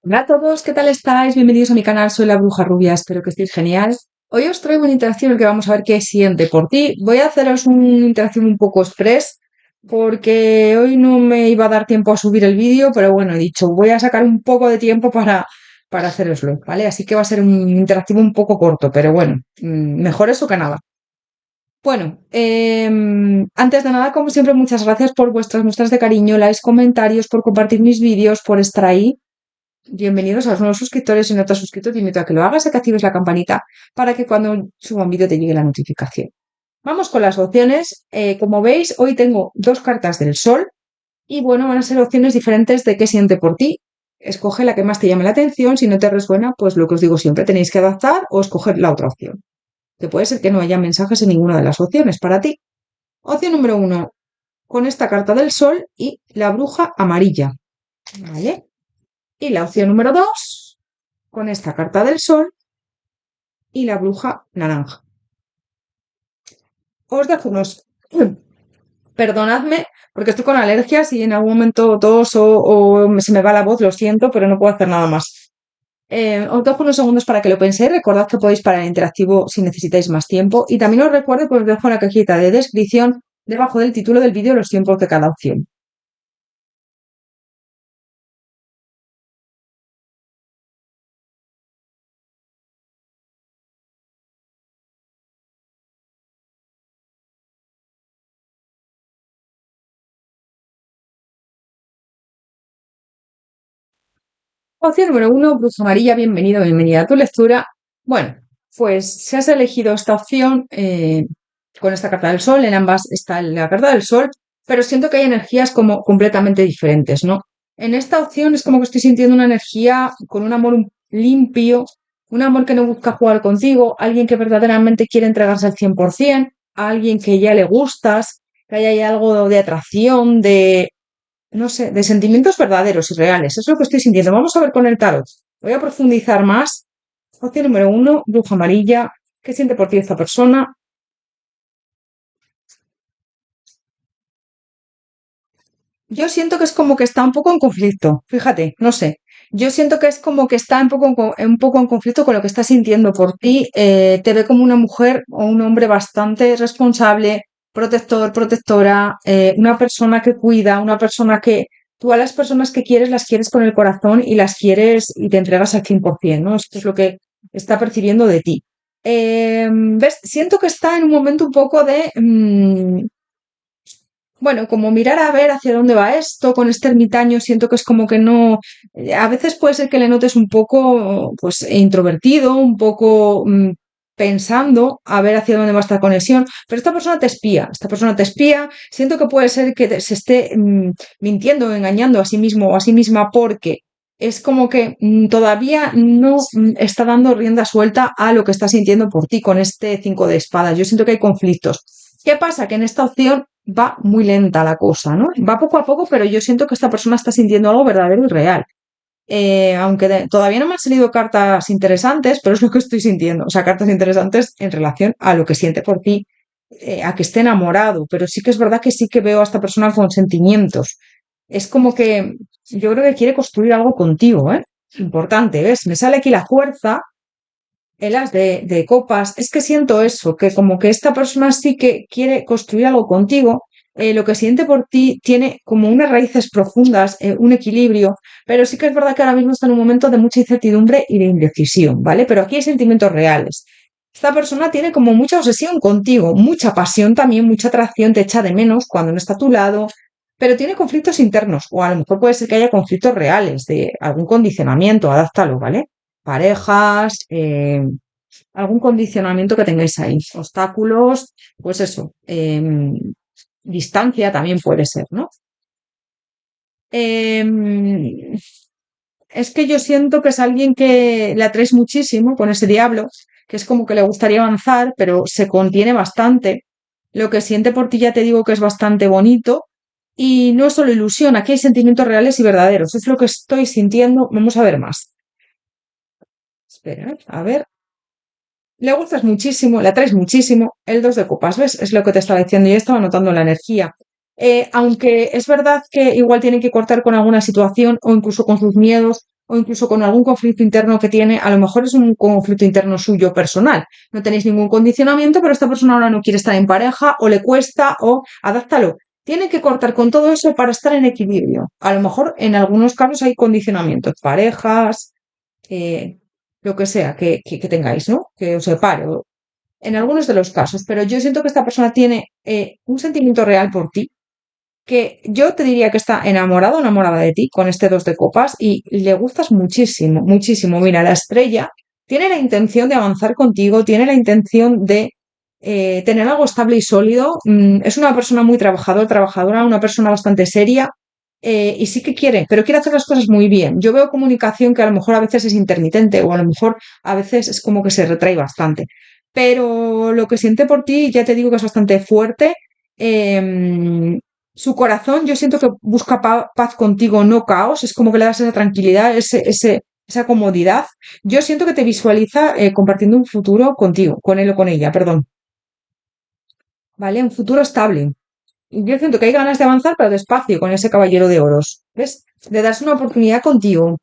Hola a todos, ¿qué tal estáis? Bienvenidos a mi canal, soy la Bruja Rubia, espero que estéis genial. Hoy os traigo una interacción en la que vamos a ver qué siente por ti. Voy a haceros una interacción un poco express porque hoy no me iba a dar tiempo a subir el vídeo, pero bueno, he dicho, voy a sacar un poco de tiempo para haceroslo, ¿vale? Así que va a ser un interactivo un poco corto, pero bueno, mejor eso que nada. Bueno, antes de nada, como siempre, muchas gracias por vuestras muestras de cariño, likes, comentarios, por compartir mis vídeos, por estar ahí. Bienvenidos a los nuevos suscriptores. Si no te has suscrito, te invito a que lo hagas, a que actives la campanita para que cuando suba un vídeo te llegue la notificación. Vamos con las opciones. Como veis, hoy tengo dos cartas del sol y bueno, van a ser opciones diferentes de qué siente por ti. Escoge la que más te llame la atención. Si no te resuena, pues lo que os digo siempre, tenéis que adaptar o escoger la otra opción. Que puede ser que no haya mensajes en ninguna de las opciones para ti. Opción número uno, con esta carta del sol y la bruja amarilla. ¿Vale? Y la opción número 2 con esta carta del sol y la bruja naranja. Os dejo unos... Perdonadme, porque estoy con alergias y en algún momento tos o se me va la voz, lo siento, pero no puedo hacer nada más. Os dejo unos segundos para que lo penséis. Recordad que podéis parar el interactivo si necesitáis más tiempo. Y también os recuerdo que os dejo en la cajita de descripción, debajo del título del vídeo, los tiempos de cada opción. Opción número uno, bruja amarilla, bienvenido, bienvenida a tu lectura. Bueno, pues si has elegido esta opción con esta carta del sol, en ambas está la carta del sol, pero siento que hay energías como completamente diferentes, ¿no? En esta opción es como que estoy sintiendo una energía con un amor limpio, un amor que no busca jugar contigo, alguien que verdaderamente quiere entregarse al 100%, alguien que ya le gustas, que haya algo de atracción, de no sé, de sentimientos verdaderos y reales. Es lo que estoy sintiendo. Vamos a ver con el tarot. Voy a profundizar más. Opción número uno, bruja amarilla. ¿Qué siente por ti esta persona? Yo siento que es como que está un poco en conflicto. Fíjate, no sé. Yo siento que es como que está un poco en conflicto con lo que está sintiendo por ti. Te ve como una mujer o un hombre bastante responsable, protector, protectora, una persona que cuida, una persona que tú a las personas que quieres las quieres con el corazón y las quieres y te entregas al 100%, ¿no? Esto es lo que está percibiendo de ti. ¿Ves? Siento que está en un momento un poco de, bueno, como mirar a ver hacia dónde va esto, con este ermitaño siento que es como que no, a veces puede ser que le notes un poco, pues, introvertido, un poco pensando a ver hacia dónde va esta conexión, pero esta persona te espía, siento que puede ser que se esté mintiendo, engañando a sí mismo o a sí misma porque es como que todavía no está dando rienda suelta a lo que está sintiendo por ti con este 5 de espadas. Yo siento que hay conflictos. ¿Qué pasa? Que en esta opción va muy lenta la cosa, ¿no? Va poco a poco, pero yo siento que esta persona está sintiendo algo verdadero y real. Aunque todavía no me han salido cartas interesantes, pero es lo que estoy sintiendo. O sea, cartas interesantes en relación a lo que siente por ti, a que esté enamorado. Pero sí que es verdad que sí que veo a esta persona con sentimientos. Es como que yo creo que quiere construir algo contigo, ¿eh? Importante, ¿ves? Me sale aquí la fuerza, el as de copas, es que siento eso, que como que esta persona sí que quiere construir algo contigo, lo que siente por ti tiene como unas raíces profundas, un equilibrio, pero sí que es verdad que ahora mismo está en un momento de mucha incertidumbre y de indecisión, ¿vale? Pero aquí hay sentimientos reales. Esta persona tiene como mucha obsesión contigo, mucha pasión también, mucha atracción, te echa de menos cuando no está a tu lado, pero tiene conflictos internos, o a lo mejor puede ser que haya conflictos reales de algún condicionamiento, adáptalo, ¿vale? Parejas, algún condicionamiento que tengáis ahí, obstáculos, pues eso, distancia también puede ser, ¿no? Em, es que yo siento que es alguien que le atraes muchísimo con ese diablo, que es como que le gustaría avanzar, pero se contiene bastante. Lo que siente por ti ya te digo que es bastante bonito y no es solo ilusión, aquí hay sentimientos reales y verdaderos. Es lo que estoy sintiendo. Vamos a ver más. Espera, a ver. Le gustas muchísimo, le atraes muchísimo. El 2 de copas, ¿ves? Es lo que te estaba diciendo. Yo estaba notando la energía. Aunque es verdad que igual tiene que cortar con alguna situación o incluso con sus miedos o incluso con algún conflicto interno que tiene, a lo mejor es un conflicto interno suyo personal. No tenéis ningún condicionamiento, pero esta persona ahora no quiere estar en pareja o le cuesta o adáptalo. Tiene que cortar con todo eso para estar en equilibrio. A lo mejor en algunos casos hay condicionamientos, parejas, eh, lo que sea que tengáis, ¿no? Que os separe, en algunos de los casos, pero yo siento que esta persona tiene un sentimiento real por ti, que yo te diría que está enamorado o enamorada de ti con este 2 de copas y le gustas muchísimo, muchísimo. Mira, la estrella tiene la intención de avanzar contigo, tiene la intención de tener algo estable y sólido. Es una persona muy trabajadora, una persona bastante seria. Y sí que quiere, pero quiere hacer las cosas muy bien. Yo veo comunicación que a lo mejor a veces es intermitente o a lo mejor a veces es como que se retrae bastante. Pero lo que siente por ti, ya te digo que es bastante fuerte. Em, Su corazón, yo siento que busca paz contigo, no caos. Es como que le das esa tranquilidad, esa comodidad. Yo siento que te visualiza compartiendo un futuro contigo, con él o con ella, perdón. ¿Vale? Un futuro estable. Y yo siento que hay ganas de avanzar, pero despacio, con ese caballero de oros. ¿Ves? De darse una oportunidad contigo,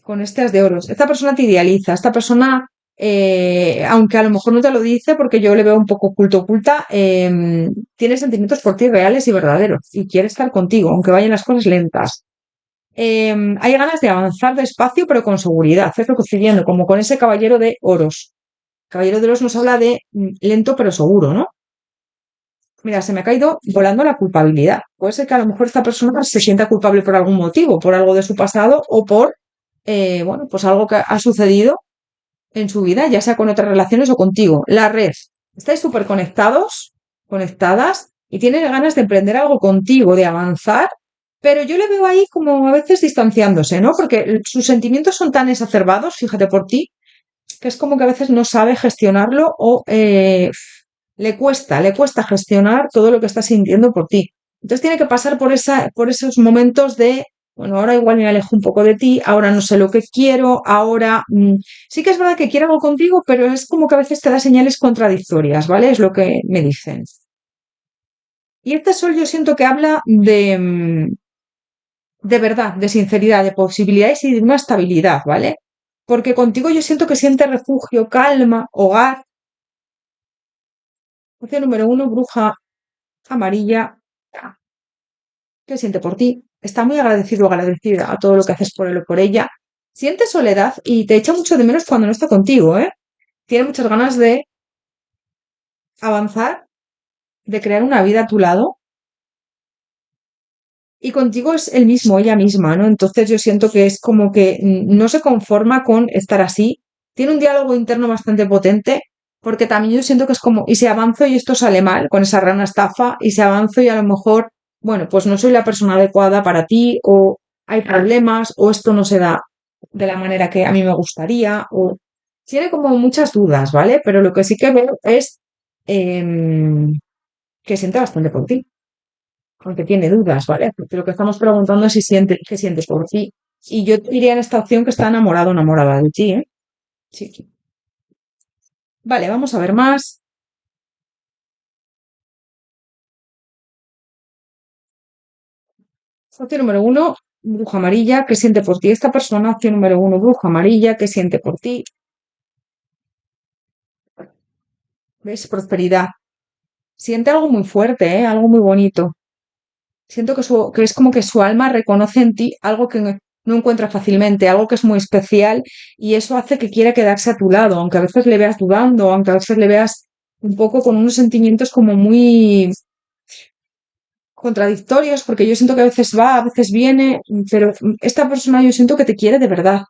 con este as de oros. Esta persona te idealiza, esta persona, aunque a lo mejor no te lo dice, porque yo le veo un poco oculta, tiene sentimientos por ti reales y verdaderos y quiere estar contigo, aunque vayan las cosas lentas. Hay ganas de avanzar despacio, pero con seguridad. Es lo que estoy viendo, como con ese caballero de oros. Caballero de oros nos habla de lento pero seguro, ¿no? Mira, se me ha caído volando la culpabilidad. Puede ser que a lo mejor esta persona se sienta culpable por algún motivo, por algo de su pasado o por, bueno, pues algo que ha sucedido en su vida, ya sea con otras relaciones o contigo. La red. Estáis súper conectados, conectadas, y tiene ganas de emprender algo contigo, de avanzar, pero yo le veo ahí como a veces distanciándose, ¿no? Porque sus sentimientos son tan exacerbados, fíjate por ti, que es como que a veces no sabe gestionarlo o le cuesta gestionar todo lo que está sintiendo por ti. Entonces tiene que pasar por esos momentos de, bueno, ahora igual me alejo un poco de ti, ahora no sé lo que quiero, ahora sí que es verdad que quiero algo contigo, pero es como que a veces te da señales contradictorias, ¿vale? Es lo que me dicen. Y este sol yo siento que habla de verdad, de sinceridad, de posibilidades y de una estabilidad, ¿vale? Porque contigo yo siento que siente refugio, calma, hogar. Opción número uno, bruja amarilla. ¿Qué siente por ti? Está muy agradecido o agradecida a todo lo que haces por él o por ella. Siente soledad y te echa mucho de menos cuando no está contigo, ¿eh? Tiene muchas ganas de avanzar, de crear una vida a tu lado. Y contigo es el mismo, ella misma, ¿no? Entonces yo siento que es como que no se conforma con estar así. Tiene un diálogo interno bastante potente, porque también yo siento que es como, y si avanzo y esto sale mal con esa rana estafa, y si avanzo y a lo mejor, bueno, pues no soy la persona adecuada para ti, o hay problemas, o esto no se da de la manera que a mí me gustaría, o tiene como muchas dudas, ¿vale? Pero lo que sí que veo es em, que siente bastante por ti aunque tiene dudas, ¿vale? Porque lo que estamos preguntando es si siente, qué sientes por ti. Y yo te diría en esta opción que está enamorado o enamorada de ti, ¿eh? Sí. Vale, vamos a ver más. Opción número uno, bruja amarilla, ¿qué siente por ti esta persona? Opción número uno, bruja amarilla, ¿qué siente por ti? ¿Ves? Prosperidad. Siente algo muy fuerte, ¿eh? Algo muy bonito. Siento que es como que su alma reconoce en ti algo que no encuentra fácilmente, algo que es muy especial y eso hace que quiera quedarse a tu lado, aunque a veces le veas dudando, aunque a veces le veas un poco con unos sentimientos como muy contradictorios, porque yo siento que a veces va, a veces viene, pero esta persona yo siento que te quiere de verdad.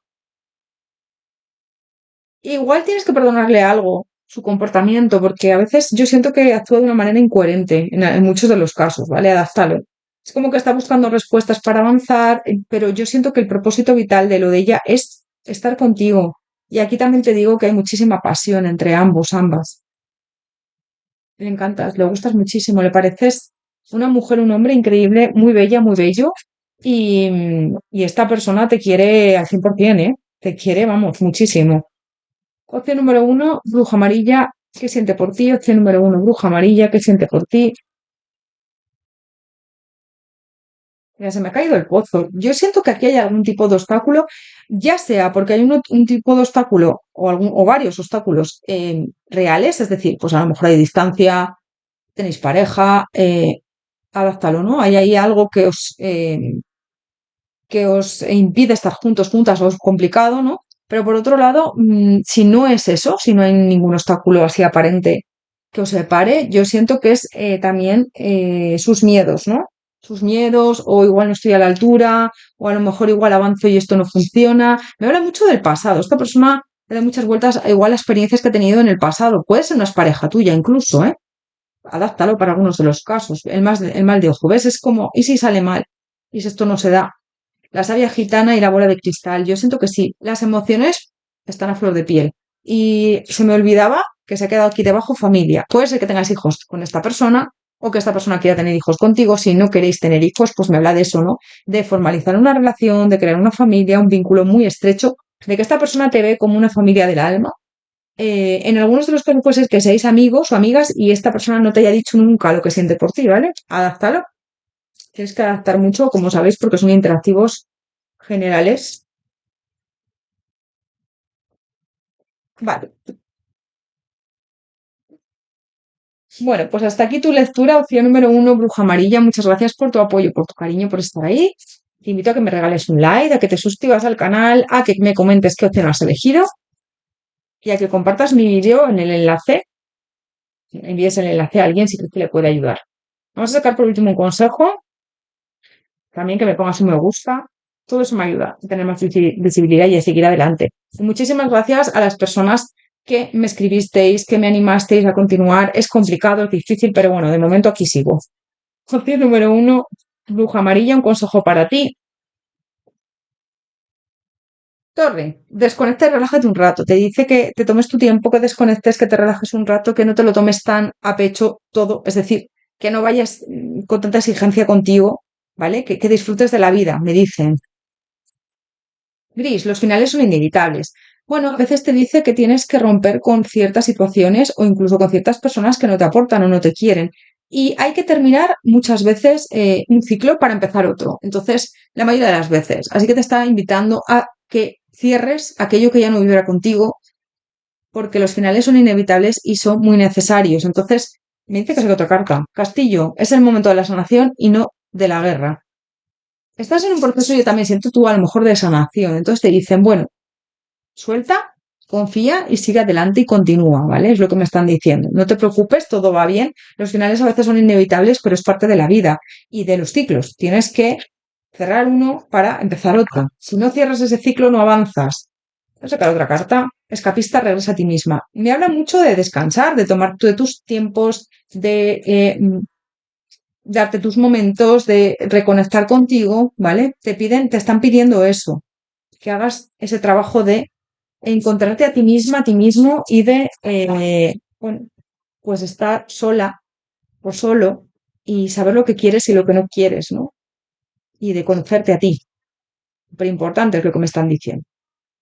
Igual tienes que perdonarle algo, su comportamiento, porque a veces yo siento que actúa de una manera incoherente en muchos de los casos, ¿vale? Adáptalo. Es como que está buscando respuestas para avanzar, pero yo siento que el propósito vital de lo de ella es estar contigo. Y aquí también te digo que hay muchísima pasión entre ambos, ambas. Le encantas, le gustas muchísimo, le pareces una mujer, un hombre increíble, muy bella, muy bello. Y esta persona te quiere al 100%, ¿eh? Te quiere, vamos, muchísimo. Opción número uno, bruja amarilla, ¿qué siente por ti? Opción número uno, bruja amarilla, ¿qué siente por ti? Mira, se me ha caído el pozo. Yo siento que aquí hay algún tipo de obstáculo, ya sea porque hay un tipo de obstáculo o varios obstáculos reales, es decir, pues a lo mejor hay distancia, tenéis pareja, adáptalo, ¿no? Hay ahí algo que os impide estar juntos, juntas, o es complicado, ¿no? Pero por otro lado, si no es eso, si no hay ningún obstáculo así aparente que os separe, yo siento que es también sus miedos, ¿no? Sus miedos, o igual no estoy a la altura, o a lo mejor igual avanzo y esto no funciona. Me habla mucho del pasado. Esta persona le da muchas vueltas a igual a experiencias que ha tenido en el pasado. Puede ser una pareja tuya incluso, ¿eh? Adáptalo para algunos de los casos. El mal de ojo, ¿ves? Es como, ¿y si sale mal? ¿Y si esto no se da? La savia gitana y la bola de cristal. Yo siento que sí. Las emociones están a flor de piel. Y se me olvidaba que se ha quedado aquí debajo familia. Puede ser que tengas hijos con esta persona o que esta persona quiera tener hijos contigo. Si no queréis tener hijos, pues me habla de eso, ¿no? De formalizar una relación, de crear una familia, un vínculo muy estrecho, de que esta persona te ve como una familia del alma. En algunos de los casos puede ser que seáis amigos o amigas y esta persona no te haya dicho nunca lo que siente por ti, ¿vale? Adáptalo. Tienes que adaptar mucho, como sabéis, porque son interactivos generales. Vale. Bueno, pues hasta aquí tu lectura, opción número uno, Bruja Amarilla. Muchas gracias por tu apoyo, por tu cariño, por estar ahí. Te invito a que me regales un like, a que te suscribas al canal, a que me comentes qué opción has elegido y a que compartas mi vídeo en el enlace, envíes el enlace a alguien si crees que le puede ayudar. Vamos a sacar por último un consejo, también que me pongas un me gusta. Todo eso me ayuda a tener más visibilidad y a seguir adelante. Y muchísimas gracias a las personas que me escribisteis, que me animasteis a continuar. Es complicado, es difícil, pero bueno, de momento aquí sigo. Opción número uno, Bruja Amarilla, un consejo para ti. Torre, desconecta y relájate un rato. Te dice que te tomes tu tiempo, que desconectes, que te relajes un rato, que no te lo tomes tan a pecho todo. Es decir, que no vayas con tanta exigencia contigo, ¿vale? Que disfrutes de la vida, me dicen. Gris, los finales son inevitables. Bueno, a veces te dice que tienes que romper con ciertas situaciones o incluso con ciertas personas que no te aportan o no te quieren. Y hay que terminar muchas veces un ciclo para empezar otro. Entonces, la mayoría de las veces. Así que te está invitando a que cierres aquello que ya no vivirá contigo, porque los finales son inevitables y son muy necesarios. Entonces, me dice que saque otra carta. Castillo, es el momento de la sanación y no de la guerra. Estás en un proceso, yo también siento tú a lo mejor de sanación. Entonces te dicen, bueno, suelta, confía y sigue adelante y continúa, ¿vale? Es lo que me están diciendo. No te preocupes, todo va bien. Los finales a veces son inevitables, pero es parte de la vida y de los ciclos. Tienes que cerrar uno para empezar otro. Si no cierras ese ciclo, no avanzas. Voy a sacar otra carta. Escapista, regresa a ti misma. Me habla mucho de descansar, de tomar de tus tiempos, de darte tus momentos, de reconectar contigo, ¿vale? Te están pidiendo eso, que hagas ese trabajo de encontrarte a ti misma, a ti mismo y de, bueno, pues estar sola o solo y saber lo que quieres y lo que no quieres, ¿no? Y de conocerte a ti. Súper importante es lo que me están diciendo.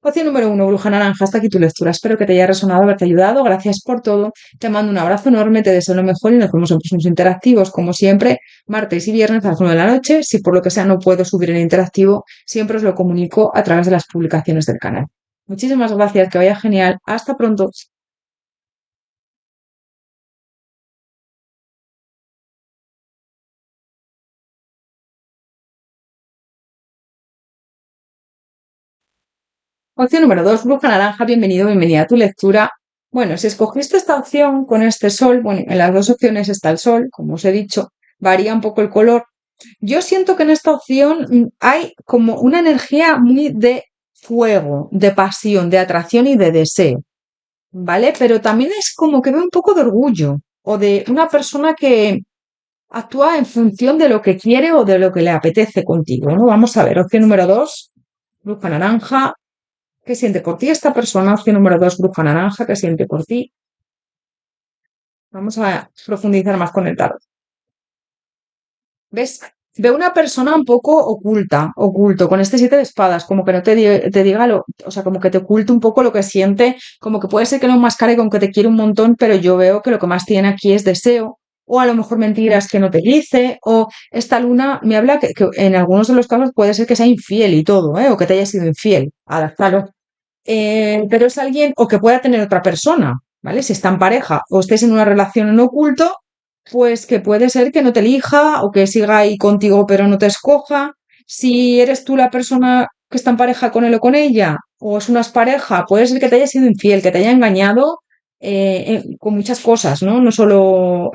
Opción número uno, Bruja Naranja, hasta aquí tu lectura. Espero que te haya resonado, haberte ayudado. Gracias por todo. Te mando un abrazo enorme, te deseo lo mejor y nos vemos en próximos interactivos, como siempre, martes y viernes a las 9 de la noche. Si por lo que sea no puedo subir el interactivo, siempre os lo comunico a través de las publicaciones del canal. Muchísimas gracias, que vaya genial. Hasta pronto. Opción número 2, Bruja Naranja, bienvenido, bienvenida a tu lectura. Bueno, si escogiste esta opción con este sol, bueno, en las dos opciones está el sol, como os he dicho, varía un poco el color. Yo siento que en esta opción hay como una energía muy de fuego, de pasión, de atracción y de deseo, ¿vale? Pero también es como que veo un poco de orgullo o de una persona que actúa en función de lo que quiere o de lo que le apetece contigo, ¿no? Vamos a ver, opción número 2, Bruja Naranja. ¿Qué siente por ti esta persona? Opción número 2, Bruja Naranja. ¿Qué siente por ti? Vamos a profundizar más con el tarot. ¿Ves? Veo una persona un poco oculta, oculto, con este 7 de espadas, como que no te diga lo, o sea, como que te oculte un poco lo que siente, como que puede ser que lo enmascare con que te quiere un montón, pero yo veo que lo que más tiene aquí es deseo, o a lo mejor mentiras que no te dice, o esta luna me habla que en algunos de los casos puede ser que sea infiel y todo, ¿eh? O que te haya sido infiel, adaptalo. Pero es alguien, o que pueda tener otra persona, ¿vale? Si está en pareja o estés en una relación en oculto, pues que puede ser que no te elija o que siga ahí contigo pero no te escoja. Si eres tú la persona que está en pareja con él o con ella, o es una pareja, puede ser que te haya sido infiel, que te haya engañado con muchas cosas, ¿no? No solo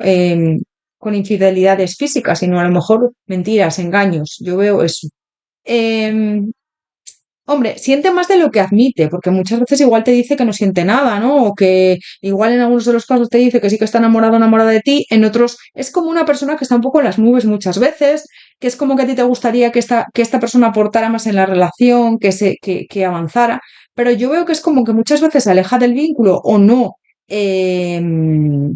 con infidelidades físicas, sino a lo mejor mentiras, engaños. Yo veo eso. Em, Hombre, siente más de lo que admite, porque muchas veces igual te dice que no siente nada, ¿no? O que igual en algunos de los casos te dice que sí que está enamorado o enamorada de ti, en otros es como una persona que está un poco en las nubes muchas veces, que es como que a ti te gustaría que esta persona aportara más en la relación, que avanzara, pero yo veo que es como que muchas veces se aleja del vínculo o no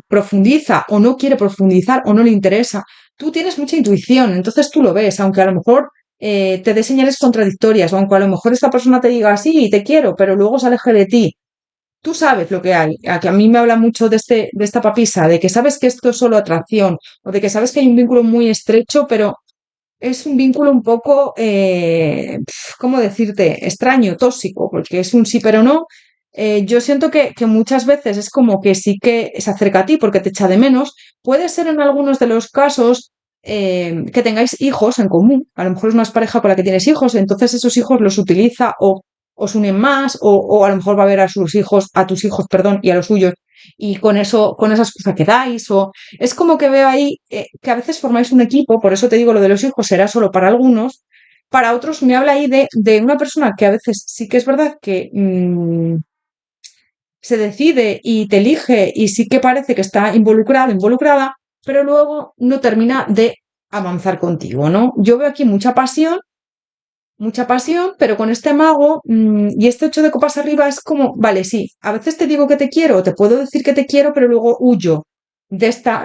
profundiza o no quiere profundizar o no le interesa. Tú tienes mucha intuición, entonces tú lo ves, aunque a lo mejor te dé señales contradictorias, o aunque a lo mejor esta persona te diga sí, te quiero, pero luego se aleje de ti. Tú sabes lo que hay. A que a mí me habla mucho de esta papisa, de que sabes que esto es solo atracción, o de que sabes que hay un vínculo muy estrecho, pero es un vínculo un poco, ¿cómo decirte? Extraño, tóxico, porque es un sí pero no. Yo siento que muchas veces es como que sí que se acerca a ti porque te echa de menos. Puede ser en algunos de los casos que tengáis hijos en común. A lo mejor es una pareja con la que tienes hijos, entonces esos hijos los utiliza o os unen más, o a lo mejor va a ver a sus hijos, a tus hijos, perdón, y a los suyos, y con eso, con esa excusa que dais, o es como que veo ahí que a veces formáis un equipo, por eso te digo lo de los hijos será solo para algunos, para otros me habla ahí de una persona que a veces sí que es verdad que se decide y te elige y sí que parece que está involucrado, involucrada, pero luego no termina de avanzar contigo, ¿no? Yo veo aquí mucha pasión, pero con este mago y este 8 de copas arriba es como, vale, sí, a veces te digo que te quiero, te puedo decir que te quiero, pero luego huyo de esta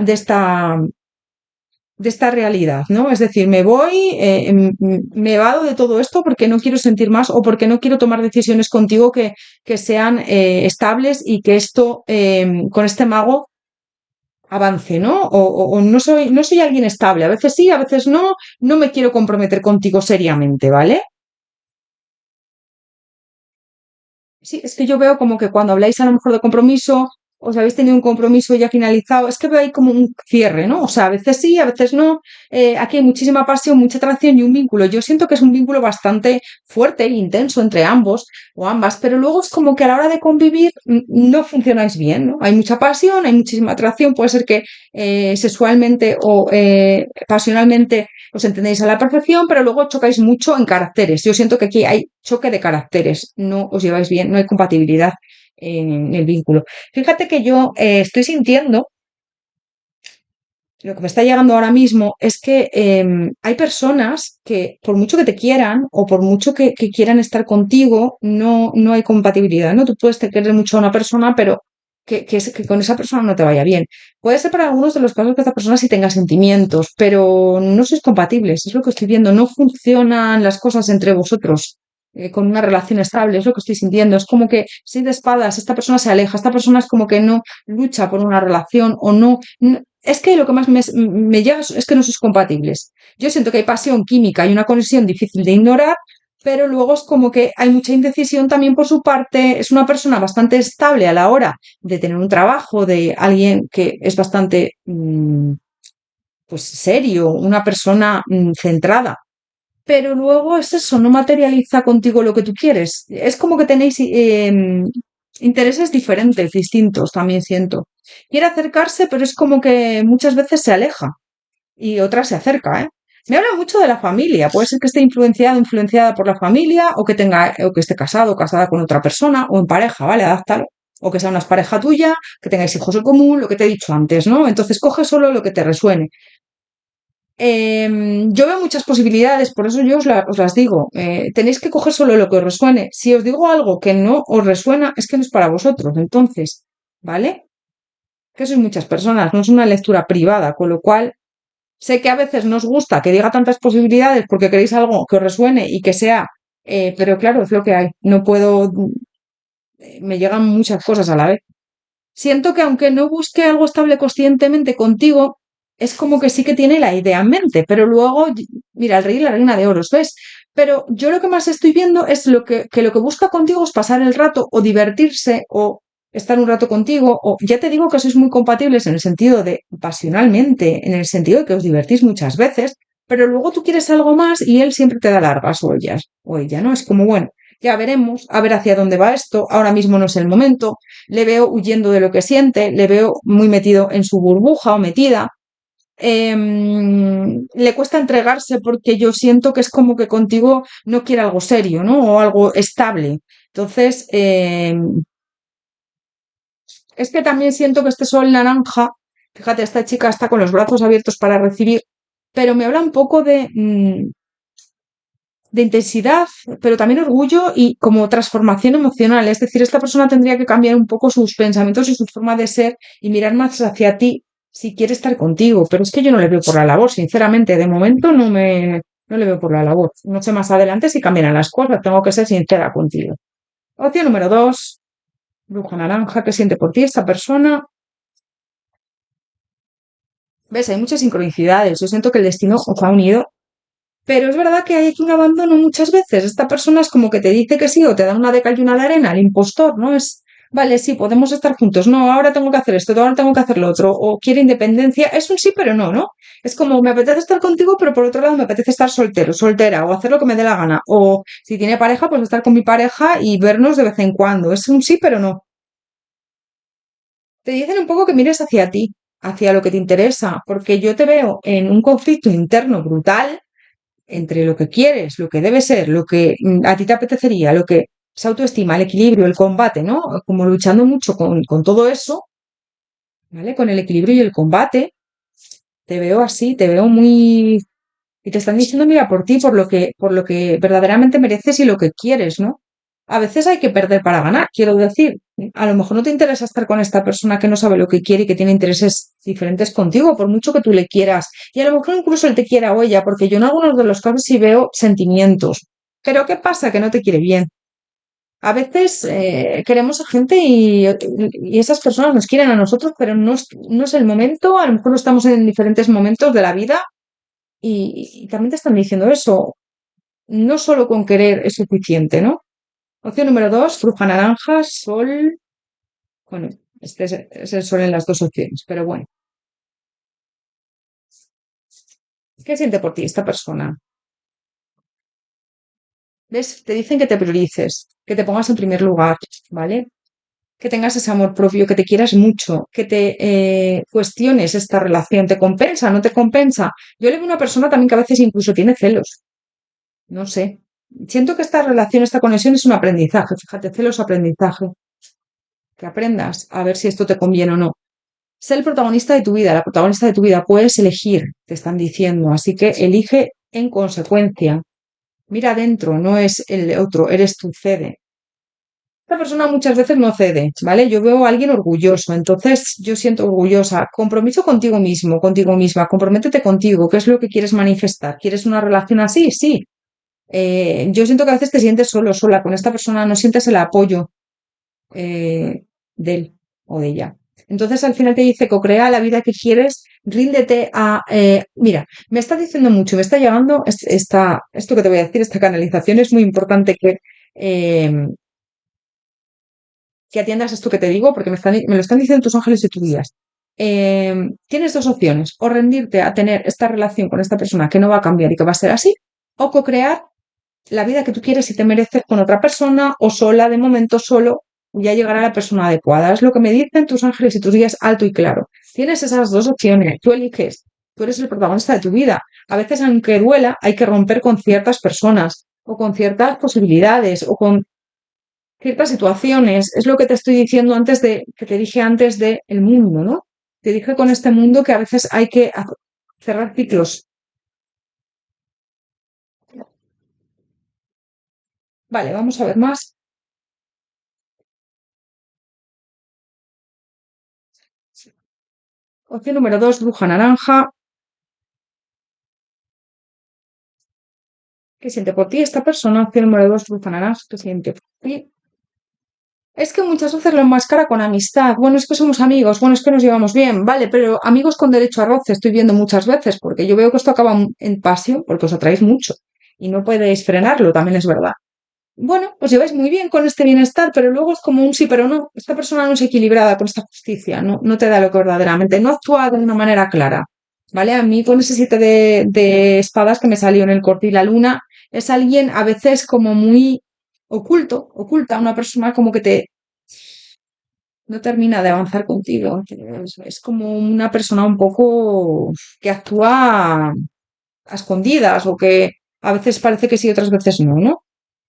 realidad, ¿no? Es decir, me voy, me evado de todo esto porque no quiero sentir más o porque no quiero tomar decisiones contigo que sean estables y que esto con este mago avance, ¿no? O no soy alguien estable, a veces sí, a veces no, no me quiero comprometer contigo seriamente, ¿vale? Sí, es que yo veo como que cuando habláis a lo mejor de compromiso, os habéis tenido un compromiso ya finalizado, es que veo ahí como un cierre, ¿no? O sea, a veces sí, a veces no. Aquí hay muchísima pasión, mucha atracción y un vínculo. Yo siento que es un vínculo bastante fuerte e intenso entre ambos o ambas, pero luego es como que a la hora de convivir no funcionáis bien, ¿no? Hay mucha pasión, hay muchísima atracción, puede ser que sexualmente o pasionalmente os entendéis a la perfección, pero luego chocáis mucho en caracteres. Yo siento que aquí hay choque de caracteres, no os lleváis bien, no hay compatibilidad en el vínculo. Fíjate que yo estoy sintiendo, lo que me está llegando ahora mismo es que hay personas que por mucho que te quieran o por mucho que quieran estar contigo, no hay compatibilidad, ¿no? Tú puedes te querer mucho a una persona, pero que con esa persona no te vaya bien. Puede ser para algunos de los casos que esta persona sí tenga sentimientos, pero no sois compatibles, es lo que estoy viendo, no funcionan las cosas entre vosotros. Con una relación estable, es lo que estoy sintiendo. Es como que, seis de espadas, esta persona se aleja, esta persona es como que no lucha por una relación o no, es que lo que más me llega es que no sois compatibles. Yo siento que hay pasión química y una conexión difícil de ignorar, pero luego es como que hay mucha indecisión también por su parte. Es una persona bastante estable a la hora de tener un trabajo, de alguien que es bastante pues serio, una persona centrada. Pero luego es eso, no materializa contigo lo que tú quieres. Es como que tenéis intereses diferentes, distintos, también siento. Quiere acercarse, pero es como que muchas veces se aleja y otra se acerca, ¿eh? Me habla mucho de la familia. Puede ser que esté influenciada por la familia, o que esté casado o casada con otra persona, o en pareja, ¿vale? Adáptalo. O que sea una pareja tuya, que tengáis hijos en común, lo que te he dicho antes, ¿no? Entonces coge solo lo que te resuene. Yo veo muchas posibilidades, por eso yo os las digo. Tenéis que coger solo lo que os resuene. Si os digo algo que no os resuena, es que no es para vosotros. Entonces, ¿vale? Que sois muchas personas, no es una lectura privada, con lo cual sé que a veces no os gusta que diga tantas posibilidades porque queréis algo que os resuene y que sea, pero claro, es lo que hay. No puedo, me llegan muchas cosas a la vez. Siento que aunque no busque algo estable conscientemente contigo, es como que sí que tiene la idea en mente, pero luego, mira, el rey y la reina de oros, ¿ves? Pero yo lo que más estoy viendo es que lo que busca contigo es pasar el rato o divertirse o estar un rato contigo, o ya te digo que sois muy compatibles en el sentido de pasionalmente, en el sentido de que os divertís muchas veces, pero luego tú quieres algo más y él siempre te da largas o ella, ¿no? Es como, bueno, ya veremos, a ver hacia dónde va esto, ahora mismo no es el momento, le veo huyendo de lo que siente, le veo muy metido en su burbuja o metida, le cuesta entregarse porque yo siento que es como que contigo no quiere algo serio, ¿no? O algo estable. Entonces, es que también siento que este sol naranja, fíjate, esta chica está con los brazos abiertos para recibir, pero me habla un poco de intensidad, pero también orgullo y como transformación emocional. Es decir, esta persona tendría que cambiar un poco sus pensamientos y su forma de ser y mirar más hacia ti si quiere estar contigo. Pero es que yo no le veo por la labor, sinceramente. De momento no le veo por la labor. No sé más adelante si cambiarán las cosas. Tengo que ser sincera contigo. Opción número dos, bruja naranja, ¿qué siente por ti esta persona? ¿Ves? Hay muchas sincronicidades. Yo siento que el destino os ha unido. Pero es verdad que hay aquí un abandono muchas veces. Esta persona es como que te dice que sí o te da una de cal y una de arena, el impostor, ¿no? Es, vale, sí, podemos estar juntos. No, ahora tengo que hacer esto, ahora tengo que hacer lo otro. O quiere independencia. Es un sí, pero no, ¿no? Es como me apetece estar contigo, pero por otro lado me apetece estar soltero, soltera, o hacer lo que me dé la gana. O si tiene pareja, pues estar con mi pareja y vernos de vez en cuando. Es un sí, pero no. Te dicen un poco que mires hacia ti, hacia lo que te interesa, porque yo te veo en un conflicto interno brutal entre lo que quieres, lo que debe ser, lo que a ti te apetecería, lo que es autoestima, el equilibrio, el combate, ¿no? Como luchando mucho con todo eso, ¿vale? Con el equilibrio y el combate, te veo así, te veo muy... Y te están diciendo, mira, por ti, por lo que verdaderamente mereces y lo que quieres, ¿no? A veces hay que perder para ganar, quiero decir. A lo mejor no te interesa estar con esta persona que no sabe lo que quiere y que tiene intereses diferentes contigo, por mucho que tú le quieras. Y a lo mejor incluso él te quiera o ella, porque yo en algunos de los casos sí veo sentimientos. Pero ¿qué pasa? Que no te quiere bien. A veces queremos a gente y esas personas nos quieren a nosotros, pero no es el momento. A lo mejor no estamos en diferentes momentos de la vida y también te están diciendo eso. No solo con querer es suficiente, ¿no? Opción número dos, fruja naranja, sol. Bueno, este es el sol en las dos opciones, pero bueno. ¿Qué siente por ti esta persona? ¿Ves? Te dicen que te priorices, que te pongas en primer lugar, ¿vale? Que tengas ese amor propio, que te quieras mucho, que te cuestiones esta relación. ¿Te compensa? ¿No te compensa? Yo le veo una persona también que a veces incluso tiene celos. No sé. Siento que esta relación, esta conexión es un aprendizaje. Fíjate, celos, aprendizaje. Que aprendas a ver si esto te conviene o no. Sé el protagonista de tu vida, la protagonista de tu vida. Puedes elegir, te están diciendo. Así que elige en consecuencia. Mira adentro, no es el otro, eres tú, cede. Esta persona muchas veces no cede, ¿vale? Yo veo a alguien orgulloso, entonces yo siento orgullosa. Compromiso contigo mismo, contigo misma. Comprométete contigo. ¿Qué es lo que quieres manifestar? ¿Quieres una relación así? Sí. Yo siento que a veces te sientes solo, sola. Con esta persona no sientes el apoyo de él o de ella. Entonces al final te dice, co-crea la vida que quieres, ríndete a... mira, me está diciendo mucho, me está llegando esto que te voy a decir, esta canalización es muy importante que atiendas esto que te digo, porque me lo están diciendo tus ángeles y tus guías. Tienes dos opciones, o rendirte a tener esta relación con esta persona que no va a cambiar y que va a ser así, o co-crear la vida que tú quieres y te mereces con otra persona o sola, de momento solo, ya llegará la persona adecuada. Es lo que me dicen tus ángeles y tus guías alto y claro. Tienes esas dos opciones, tú eliges, tú eres el protagonista de tu vida. A veces, aunque duela, hay que romper con ciertas personas o con ciertas posibilidades o con ciertas situaciones. Es lo que te estoy diciendo antes que te dije antes de el mundo, ¿no? Te dije con este mundo que a veces hay que cerrar ciclos. Vale, vamos a ver más. Opción número dos, bruja naranja. ¿Qué siente por ti esta persona? Opción número dos, bruja naranja. ¿Qué siente por ti? Es que muchas veces lo enmascara con amistad. Bueno, es que somos amigos, bueno, es que nos llevamos bien, vale, pero amigos con derecho a roce estoy viendo muchas veces, porque yo veo que esto acaba en pasión, porque os atraéis mucho y no podéis frenarlo, también es verdad. Bueno, os lleváis muy bien con este bienestar, pero luego es como un sí, pero no. Esta persona no es equilibrada con esta justicia, no te da lo que verdaderamente, no actúa de una manera clara. ¿Vale? A mí con ese siete de espadas que me salió en el corte y la luna, es alguien a veces como muy oculta, una persona como que te no termina de avanzar contigo. Es como una persona un poco que actúa a escondidas o que a veces parece que sí, otras veces no, ¿no?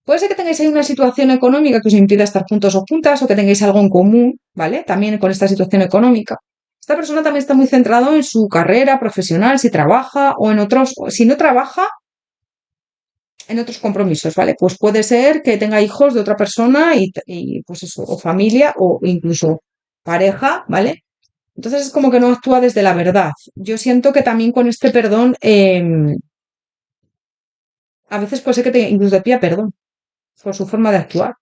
Puede ser que tengáis ahí una situación económica que os impida estar juntos o juntas o que tengáis algo en común, ¿vale? También con esta situación económica. Esta persona también está muy centrado en su carrera profesional, si trabaja o en otros, si no trabaja, en otros compromisos, ¿vale? Pues puede ser que tenga hijos de otra persona y pues eso, o familia o incluso pareja, ¿vale? Entonces es como que no actúa desde la verdad. Yo siento que también con este perdón, a veces puede ser que te incluso te pida perdón por su forma de actuar.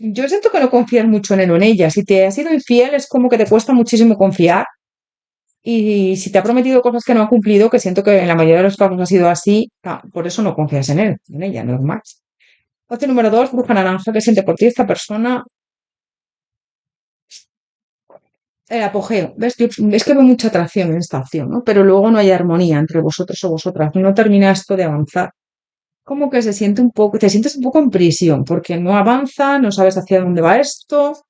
Yo siento que no confías mucho en él o en ella. Si te ha sido infiel, es como que te cuesta muchísimo confiar. Y si te ha prometido cosas que no ha cumplido, que siento que en la mayoría de los casos ha sido así, por eso no confías en él, en ella, normal. Opción número dos, bruja naranja, que siente por ti esta persona. El apogeo. ¿Ves? Es que veo mucha atracción en esta acción, ¿no? Pero luego no hay armonía entre vosotros o vosotras. No termina esto de avanzar. Como que se siente un poco, te sientes un poco en prisión, porque no avanza, no sabes hacia dónde va esto.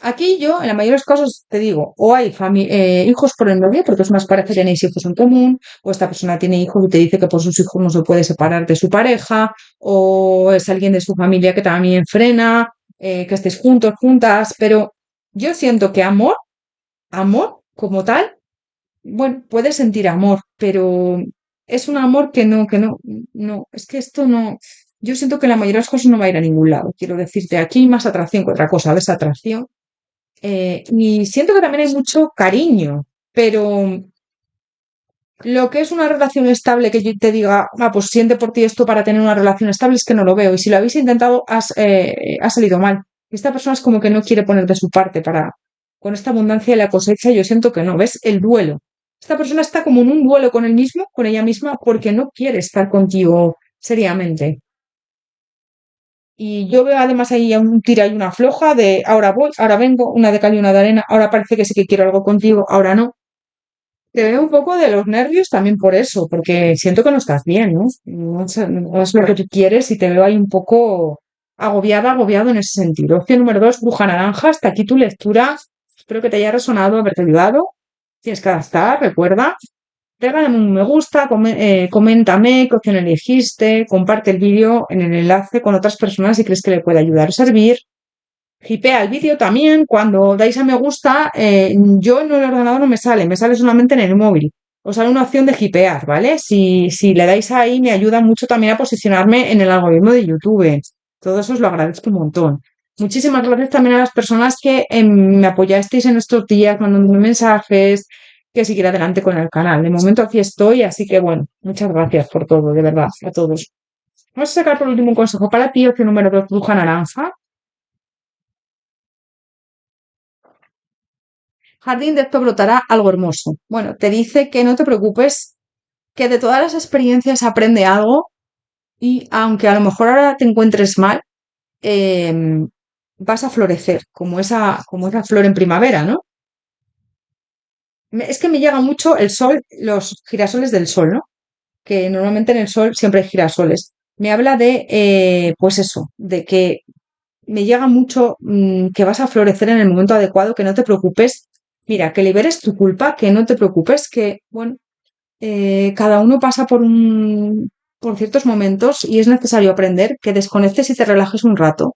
Aquí yo, en la mayoría de los casos, te digo, o hay hijos por el novio, porque es más pareja, tenéis hijos en común, o esta persona tiene hijos y te dice que por sus hijos no se puede separar de su pareja, o es alguien de su familia que también frena, que estéis juntos, juntas, pero yo siento que amor como tal, bueno, puedes sentir amor, pero es un amor que no, es que esto no, yo siento que la mayoría de las cosas no va a ir a ningún lado. Quiero decirte, aquí hay más atracción que otra cosa, ves atracción y siento que también hay mucho cariño, pero lo que es una relación estable, que yo te diga, pues siente por ti esto para tener una relación estable, es que no lo veo. Y si lo habéis intentado, ha salido mal. Esta persona es como que no quiere poner de su parte para, con esta abundancia de la cosecha, yo siento que no. ¿Ves? El duelo. Esta persona está como en un duelo con él mismo, con ella misma, porque no quiere estar contigo seriamente. Y yo veo además ahí un tira y una floja de ahora voy, ahora vengo, una de cal y una de arena, ahora parece que sí que quiero algo contigo, ahora no. Te veo un poco de los nervios también por eso, porque siento que no estás bien, ¿no? No es lo que tú quieres y te veo ahí un poco agobiado en ese sentido. Opción número dos, bruja naranja. Hasta aquí tu lectura. Espero que te haya resonado, haberte ayudado. Tienes que adaptar, recuerda. Regálame un me gusta, coméntame qué opción elegiste, comparte el vídeo en el enlace con otras personas si crees que le puede ayudar o servir. Hipea el vídeo también. Cuando dais a me gusta, yo en el ordenador no me sale solamente en el móvil. Os sale una opción de hipear, ¿vale? Si le dais ahí, me ayuda mucho también a posicionarme en el algoritmo de YouTube. Todo eso os lo agradezco un montón. Muchísimas gracias también a las personas que me apoyasteis en estos días, mandándome mensajes, que siguiera adelante con el canal. De momento aquí estoy, así que bueno, muchas gracias por todo, de verdad, a todos. Vamos a sacar por último un consejo para ti, opción número 2, bruja naranja. Jardín de esto brotará algo hermoso. Bueno, te dice que no te preocupes, que de todas las experiencias aprende algo y aunque a lo mejor ahora te encuentres mal, vas a florecer como esa flor en primavera, ¿no? Es que me llega mucho el sol, los girasoles del sol, ¿no? Que normalmente en el sol siempre hay girasoles. Me habla de, pues eso, de que me llega mucho que vas a florecer en el momento adecuado, que no te preocupes. Mira, que liberes tu culpa, que no te preocupes, que, bueno, cada uno pasa por ciertos momentos y es necesario aprender que desconectes y te relajes un rato,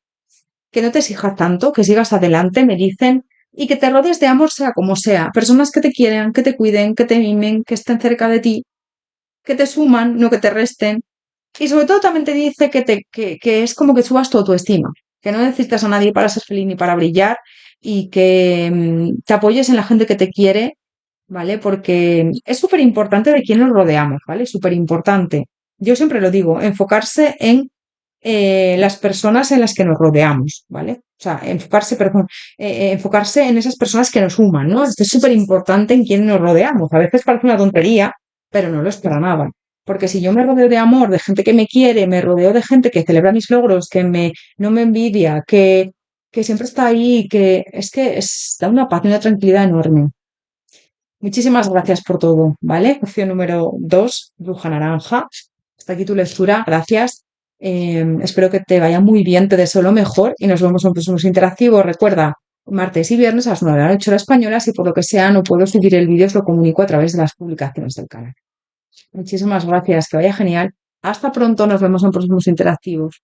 que no te exijas tanto, que sigas adelante, me dicen, y que te rodees de amor sea como sea, personas que te quieran, que te cuiden, que te mimen, que estén cerca de ti, que te suman, no que te resten. Y sobre todo también te dice que es como que subas tu autoestima, que no necesitas a nadie para ser feliz ni para brillar y que te apoyes en la gente que te quiere, ¿vale? Porque es súper importante de quién nos rodeamos, ¿vale? Súper importante. Yo siempre lo digo, enfocarse en las personas en las que nos rodeamos, ¿vale? O sea, enfocarse, perdón, enfocarse en esas personas que nos suman, ¿no? Esto es súper importante en quién nos rodeamos. A veces parece una tontería, pero no lo es para nada. Porque si yo me rodeo de amor, de gente que me quiere, me rodeo de gente que celebra mis logros, no me envidia, que siempre está ahí, da una paz y una tranquilidad enorme. Muchísimas gracias por todo, ¿vale? Opción número 2, Bruja Naranja. Hasta aquí tu lectura, gracias. Espero que te vaya muy bien, te deseo lo mejor y nos vemos en próximos interactivos. Recuerda, martes y viernes a las 9 de la noche hora española, si por lo que sea no puedo subir el vídeo, os lo comunico a través de las publicaciones del canal. Muchísimas gracias, que vaya genial. Hasta pronto, nos vemos en próximos interactivos.